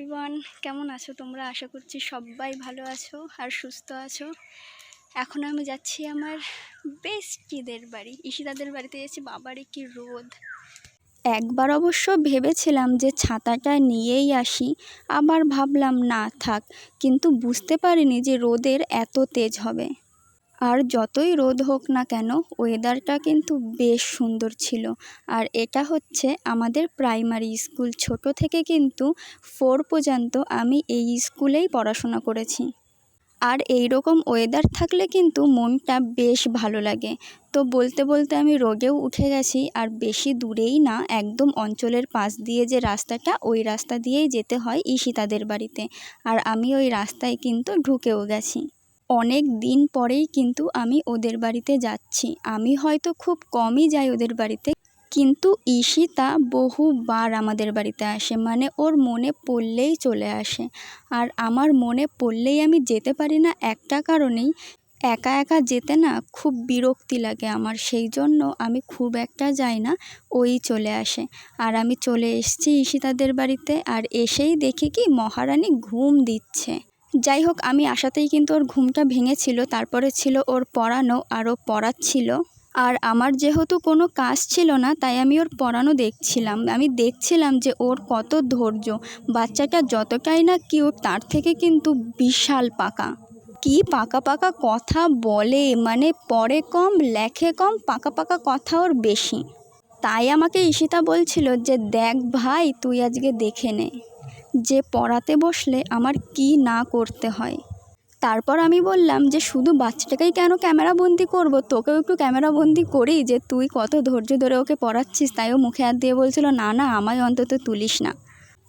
Everyone, কেমন আছো তোমরা? আশা করছি সবাই ভালো আছো আর সুস্থ আছো। এখন আমি যাচ্ছি আমার বেস্টিদের বাড়ি, ঈশিতাদের বাড়িতে যাচ্ছি। বাবারে কি রোদ! একবার অবশ্য ভেবেছিলাম যে ছাতাটা নিয়েই আসি, আবার ভাবলাম না থাক, কিন্তু বুঝতে পারিনি যে রোদের এত তেজ হবে। আর যতই রোদ হোক না কেন, ওয়েদারটা কিন্তু বেশ সুন্দর ছিল। আর এটা হচ্ছে আমাদের প্রাইমারি স্কুল। ছোট থেকে কিন্তু 4 পর্যন্ত আমি এই স্কুলেই পড়াশোনা করেছি। আর এই রকম ওয়েদার থাকলে কিন্তু মনটা বেশ ভালো লাগে। তো বলতে বলতে আমি রোডেও উঠে গেছি, আর বেশি দূরেই না, একদম অঞ্চলের পাশ দিয়ে যে রাস্তাটা, ওই রাস্তা দিয়েই যেতে হয় ঈশিতাদের বাড়িতে। আর আমি ওই রাস্তায় কিন্তু ঢুকেও গেছি। অনেক দিন পরেই কিন্তু আমি ওদের বাড়িতে যাচ্ছি। আমি হয়তো খুব কমই যাই ওদের বাড়িতে, কিন্তু ঈশিতা বহুবার আমাদের বাড়িতে আসে, মানে ওর মনে পড়লেই চলে আসে। আর আমার মনে পড়লেই আমি যেতে পারি না একটা কারণেই, একা একা যেতে না খুব বিরক্তি লাগে আমার, সেই জন্য আমি খুব একটা যাই না, ওই চলে আসে। আর আমি চলে এসেছি ঈশিতাদের বাড়িতে, আর এসেই দেখি কি মহারানী ঘুম দিচ্ছে। যাই হোক, আমি আসাতেই কিন্তু ওর ঘুমটা ভেঙেছিল। তারপরে ছিল ওর পড়ানো, আর ও পড়াচ্ছিল। আর আমার যেহেতু কোনো কাজ ছিল না, তাই আমি ওর পড়ানো দেখছিলাম। আমি দেখছিলাম যে ওর কত ধৈর্য। বাচ্চাটা যতটাই না কিউট, তার থেকে কিন্তু বিশাল পাকা। কি পাকা পাকা কথা বলে, মানে পড়ে কম, লেখে কম, পাকা পাকা কথা ওর বেশি। তাই আমাকে ঈশিতা বলছিল যে দেখ ভাই, তুই আজকে দেখে নে যে পড়াতে বসলে আমার কি না করতে হয়। তারপর আমি বললাম যে শুধু বাচ্চাটাকেই কেন ক্যামেরাবন্দি করব, তোকেও একটু ক্যামেরাবন্দি করি, যে তুই কত ধৈর্য ধরে ওকে পড়াচ্ছিস। তাই ও মুখে হাত দিয়ে বলছিল, না না, আমায় অন্তত তুলিস না।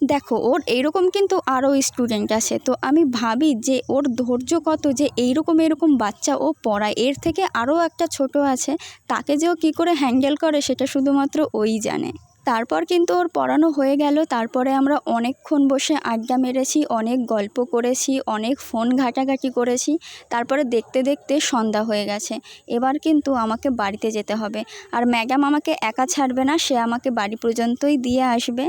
দেখো, ওর এইরকম কিন্তু আরও স্টুডেন্ট আছে। তো আমি ভাবি যে ওর ধৈর্য কত, যে এরকম বাচ্চা ও পড়ায়। এর থেকে আরও একটা ছোট আছে, তাকে যে ও কী করে হ্যান্ডেল করে সেটা শুধুমাত্র ওই জানে। তারপর কিন্তু ওর পড়ানো হয়ে গেল। তারপরে আমরা অনেকক্ষণ বসে আড্ডা মেরেছি, অনেক গল্প করেছি, অনেক ফোন ঘাটাঘাটি করেছি। তারপরে দেখতে দেখতে সন্ধ্যা হয়ে গেছে। এবার কিন্তু আমাকে বাড়িতে যেতে হবে। আর ম্যাডাম আমাকে একা ছাড়বে না, সে আমাকে বাড়ি পর্যন্তই দিয়ে আসবে।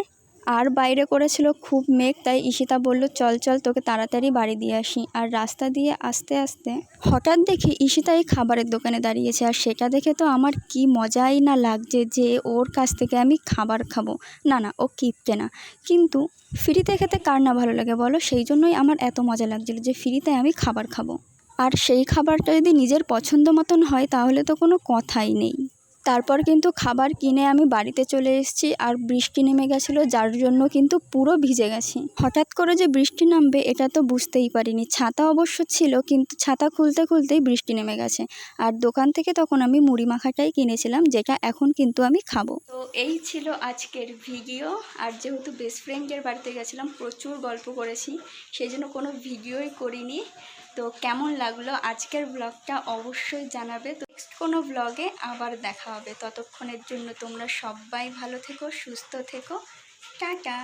আর বাইরে করেছিল খুব মেঘ, তাই ঈশিতা বলল চল চল, তোকে তাড়াতাড়ি বাড়ি দিয়ে আসি। আর রাস্তা দিয়ে আস্তে আস্তে হঠাৎ দেখি ঈশিতা এই খাবারের দোকানে দাঁড়িয়েছে। আর সেটা দেখে তো আমার কি মজাই না লাগছে যে ওর কাছ থেকে আমি খাবার খাবো। না না, ও কিপটে না। কিন্তু ফ্রিতে খেতে কার না ভালো লাগে বলো? সেই জন্যই আমার এত মজা লাগছিল যে ফ্রিতে আমি খাবার খাবো। আর সেই খাবারটা যদি নিজের পছন্দ মতন হয় তাহলে তো কোনো কথাই নেই। তারপর কিন্তু খাবার কিনে আমি বাড়িতে চলে এসেছি। আর বৃষ্টি নেমে গেছিলো, যার জন্য কিন্তু পুরো ভিজে গেছি। হঠাৎ করে যে বৃষ্টি নামবে এটা তো বুঝতেই পারিনি। ছাতা অবশ্য ছিল, কিন্তু ছাতা খুলতে খুলতেই বৃষ্টি নেমে গেছে। আর দোকান থেকে তখন আমি মুড়ি মাখাটাই কিনেছিলাম, যেটা এখন কিন্তু আমি খাবো। তো এই ছিল আজকের ভিডিও। আর যেহেতু বেস্ট ফ্রেন্ডের বাড়িতে গেছিলাম, প্রচুর গল্প করেছি, সেই জন্য কোনো ভিডিওই করিনি। তো কেমন লাগলো আজকের ব্লগটা অবশ্যই জানাবে। তো নেক্সট কোনো ব্লগে আবার দেখা হবে। ততক্ষণের জন্য তোমরা সবাই ভালো থেকো, সুস্থ থেকো। টাটা।